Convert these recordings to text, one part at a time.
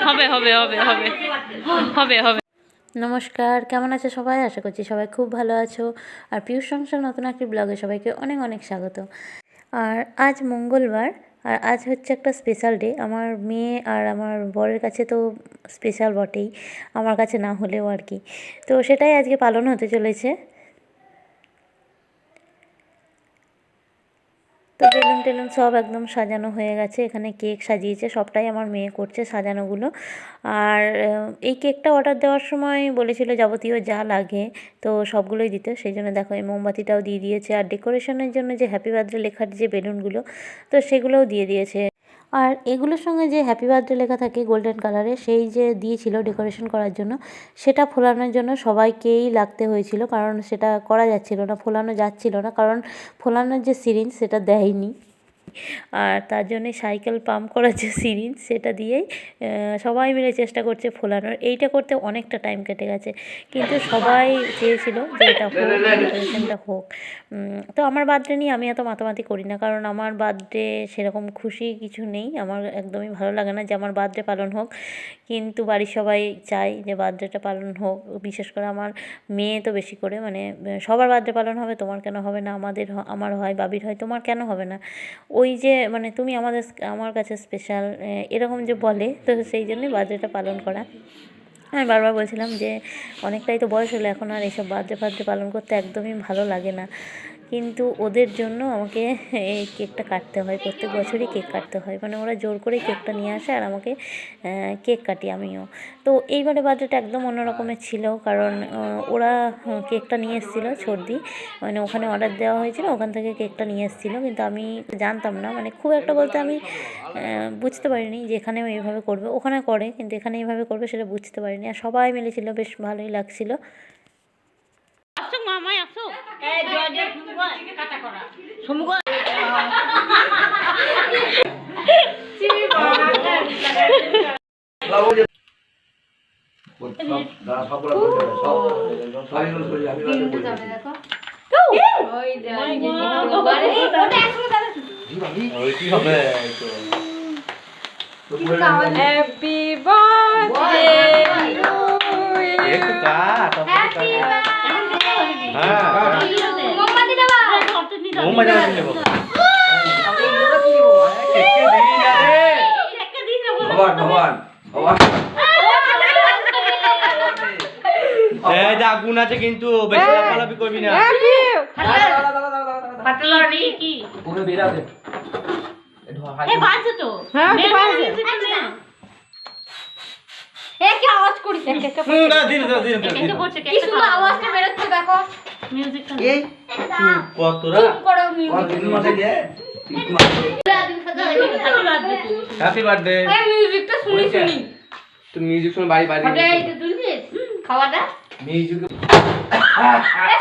হবে হবে হবে হবে হবে হবে। নমস্কার, কেমন আছে সবাই? আশা করছি সবাই খুব ভালো আছো। আর পিউষ সংসার নতুন একটি ব্লগে সবাইকে অনেক অনেক স্বাগত। আর আজ মঙ্গলবার, আর আজ হচ্ছে একটা স্পেশাল ডে আমার মেয়ে আর আমার বরের কাছে, তো স্পেশাল বটেই, আমার কাছে না হলেও আর কি। তো সেটাই আজকে পালন হতে চলেছে। তো বেলুন টেলুন সব একদম সাজানো হয়ে গেছে, এখানে কেক সাজিয়েছে, সবটাই আমার মেয়ে করছে সাজানোগুলো। আর এই কেকটা অর্ডার দেওয়ার সময় বলেছিল যাবতীয় যা লাগে তো সবগুলোই দিতে, সেই জন্য দেখো এই মোমবাতিটাও দিয়ে দিয়েছে। আর ডেকোরেশনের জন্য যে হ্যাপি বার্থডে লেখার যে বেলুনগুলো, তো সেগুলোও দিয়ে দিয়েছে। আর এগুলোর সঙ্গে যে হ্যাপি বার্থডে লেখা থাকে গোল্ডেন কালারে, সেই যে দিয়েছিল ডেকোরেশন করার জন্য, সেটা ফোলানোর জন্য সবাইকেই লাগতে হয়েছিল, কারণ সেটা করা যাচ্ছিল না, ফোলানো যাচ্ছিল না, কারণ ফোলানোর যে সিরিঞ্জ সেটা দেয়নি। আর তার জন্যে সাইকেল পাম্প করার যে সিরিঞ্জ সেটা দিয়েই সবাই মিলে চেষ্টা করছে ফোলানোর। এইটা করতে অনেকটা টাইম কেটে গেছে, কিন্তু সবাই চেয়েছিল যে এটা হোক, ডেকোরেশনটা হোক। তো আমার বার্থডে নিয়ে আমি এত মাতামাতি করি না, কারণ আমার বার্থডে সেরকম খুশি কিছু নেই, আমার একদমই ভালো লাগে না যে আমার বার্থডে পালন হোক। কিন্তু বাড়ির সবাই চায় যে বার্থডেটা পালন হোক, বিশেষ করে আমার মেয়ে তো বেশি করে, মানে সবার বার্থডে পালন হবে, তোমার কেন হবে না, আমার হয়, বাবির হয়, তোমার কেন হবে না, ওই যে মানে তুমি আমার কাছে স্পেশাল, এরকম যে বলে, তো সেই জন্যই বার্থডেটা পালন করা। আমি বারবার বলছিলাম যে অনেকটাই তো বয়স হলো, এখন আর এইসব বার্থডে পালন করতে একদমই ভালো লাগে না, কিন্তু ওদের জন্য আমাকে এই কেকটা কাটতে হয়, প্রত্যেক বছরই কেক কাটতে হয়, মানে ওরা জোর করে কেকটা নিয়ে আসে আর আমাকে কেক কাটি আমিও। তো এইবারে বার্থডেটা একদম অন্য রকমের ছিল, কারণ ওরা কেকটা নিয়ে এসেছিলো সর্দি, মানে ওখানে অর্ডার দেওয়া হয়েছিল, ওখান থেকে কেকটা নিয়ে এসেছিলো, কিন্তু আমি জানতাম না, মানে খুব একটা বলতে আমি বুঝতে পারিনি যে এখানেও এইভাবে করবে, ওখানে করে কিন্তু এখানে এইভাবে করবে সেটা বুঝতে পারিনি। আর সবাই মিলেছিল, বেশ ভালোই লাগছিলো। আসুক মামাই আসুক, হ্যাপি বার্থডে আগুন আছে কিন্তু বেশি লাফালাফি করবি না। Happy birthday. তুমি মিউজিক শুনে বাড়ি বাড়ি খাওয়াটা মিউজিক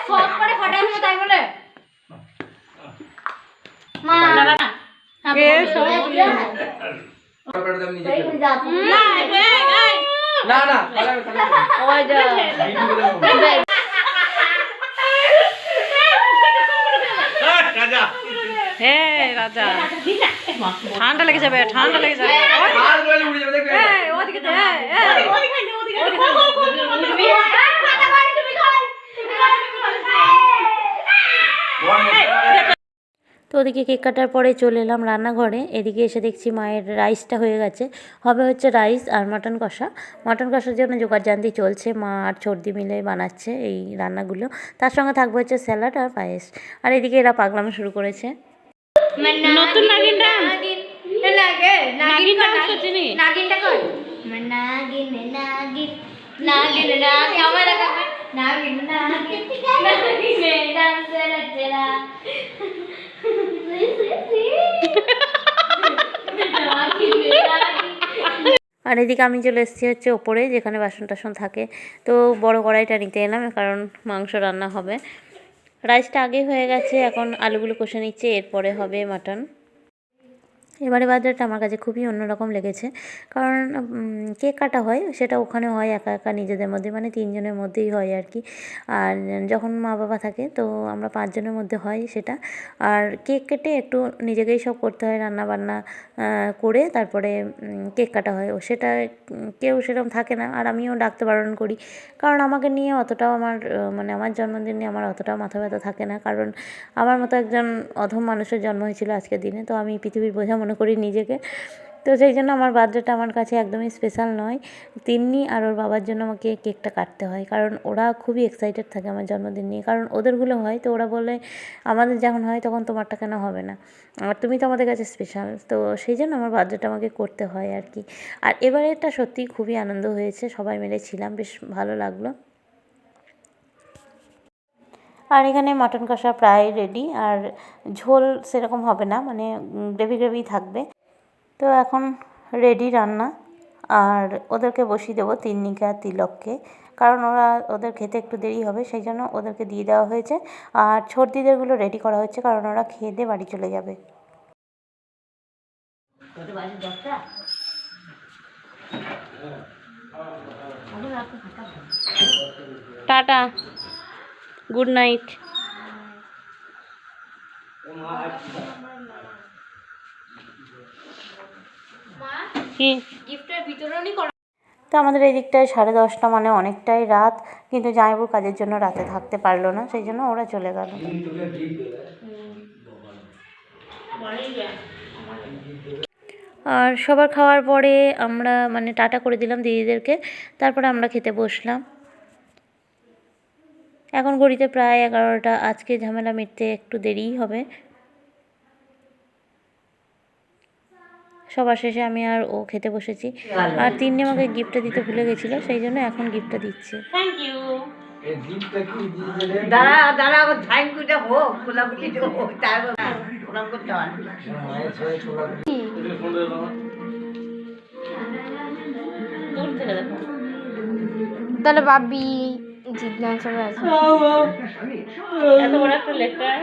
সব করে ফাটাই না, তাই বলে মা কে সব না না ওই যা রাজা, হ্যাঁ রাজা, ঠান্ডা লেগে যাবে, ঠান্ডা লেগে যাবে, ওদিকে তো ওদিকে কেক কাটার পরে চলে এলাম রান্নাঘরে। এদিকে এসে দেখছি মায়ের রাইসটা হয়ে গেছে, হবে হচ্ছে রাইস আর মাটন কষা। মাটন কষার জন্য জোগাড়জান্তি চলছে, মা আর সর্দি মিলে বানাচ্ছে এই রান্নাগুলো, তার সঙ্গে থাকবে হচ্ছে স্যালাড আর পায়েস। আর এদিকে এরা পাগলামো শুরু করেছে। নতুন নাগিন ডান্স লাগে, নাগিন ডান্স করছিস নি? নাগিনটা কর, নাগিন নাগিন নাগিন নাগিন আমার লাগাবে, নাগিন নাগিন নাগিন ডান্স তেরা আর এদিকে আমি চলে এসেছি হচ্ছে ওপরে, যেখানে বাসন টাসন থাকে। তো বড় কড়াইটা নিতে এলাম, কারণ মাংস রান্না হবে। রাইসটা আগে হয়ে গেছে, এখন আলুগুলো কষে নিচ্ছে, এরপরে হবে মাটন। এবারে বার্থডেটা আমার কাছে খুবই অন্যরকম লেগেছে, কারণ কেক কাটা হয় সেটা ওখানে হয় একা একা নিজেদের মধ্যে, মানে 3 জনের মধ্যেই হয় আর কি। আর যখন মা বাবা থাকে তো আমরা 5 জনের মধ্যে হয় সেটা। আর কেক কেটে একটু নিজেকেই সব করতে হয়, রান্নাবান্না করে তারপরে কেক কাটা হয়। ও সেটা কেউ সেরকম থাকে না, আর আমিও ডাকতে বারণ করি, কারণ আমাকে নিয়ে অতটাও আমার মানে আমার জন্মদিন নিয়ে আমার অতটাও মাথা ব্যথা থাকে না, কারণ আমার মতো একজন অধম মানুষের জন্ম হয়েছিল আজকের দিনে, তো আমি পৃথিবীর বোঝা মনে করি নিজেকে। তো সেই জন্য আমার বার্থডেটা আমার কাছে একদমই স্পেশাল নয়। তিন্নি আর ওর বাবার জন্য আমাকে কেকটা কাটতে হয়, কারণ ওরা খুবই এক্সাইটেড থাকে আমার জন্মদিন নিয়ে, কারণ ওদেরগুলো হয় তো ওরা বলে আমাদের যখন হয় তখন তোমারটা কেন হবে না, আর তুমি তো আমাদের কাছে স্পেশাল। তো সেই জন্য আমার বার্থডেটা আমাকে করতে হয় আর কি। আর এবারেরটা সত্যিই খুবই আনন্দ হয়েছে, সবাই মিলে ছিলাম, বেশ ভালো লাগলো। আর এখানে মাটন কষা প্রায় রেডি, আর ঝোল সেরকম হবে না, মানে গ্রেভি গ্রেভি থাকবে। তো এখন রেডি রান্না, আর ওদেরকে বসিয়ে দেবো তিন্নিকে আর তিলককে, কারণ ওদের খেতে একটু দেরি হবে, সেই জন্য ওদেরকে দিয়ে দেওয়া হয়েছে। আর ছোটদিদেরগুলো রেডি করা হচ্ছে, কারণ ওরা খেয়ে দিয়ে বাড়ি চলে যাবে। Tata, good night. কি তো আমাদের এই দিকটায় 10:30 মানে অনেকটাই রাত, কিন্তু জামাইবাবুর কাজের জন্য রাতে থাকতে পারলো না, সেই জন্য ওরা চলে গেল। আর সবার খাওয়ার পরে আমরা মানে টাটা করে দিলাম দিদিদেরকে, তারপরে আমরা খেতে বসলাম। এখন ঘড়িতে প্রায় 11টা, আজকে ঝামেলা মিটতে একটু দেরিই হবে। সবার শেষে আমি আর ও খেতে বসেছি, আর তিন্নি আমাকে গিফটটা দিতে ভুলে গেছিলো, সেই জন্য এখন গিফটটা দিচ্ছি। Thank you. দাঁড়া দাঁড়া, আমার থ্যাংক ইউটা হোক, গোলাগুলি হোক, তারপর প্রণাম করতে হয়। দূর থেকে দেখো। তাহলে ভাবি জিজ্ঞাসা আছে এত বড় একটা লেটার।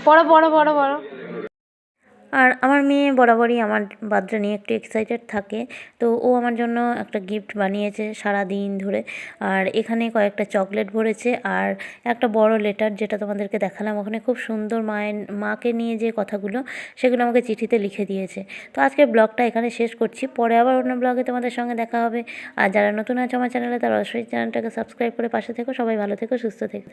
বড় বড় বড় বড় আর আমার মেয়ে বরাবরই আমার বার্থডে নিয়ে একটু এক্সাইটেড থাকে, তো ও আমার জন্য একটা গিফট বানিয়েছে সারা দিন ধরে। আর এখানে কয়েকটা চকলেট ভরেছে, আর একটা বড় লেটার, যেটা তোমাদেরকে দেখালাম, ওখানে খুব সুন্দর মাকে নিয়ে যে কথাগুলো সেগুলো আমাকে চিঠিতে লিখে দিয়েছে। তো আজকে ব্লগটা এখানে শেষ করছি, পরে আবার অন্য ব্লগে তোমাদের সঙ্গে দেখা হবে। আর যারা নতুন আছে আমার চ্যানেলে, তারা অবশ্যই চ্যানেলটাকে সাবস্ক্রাইব করে পাশে থেকো। সবাই ভালো থেকো, সুস্থ থেকো।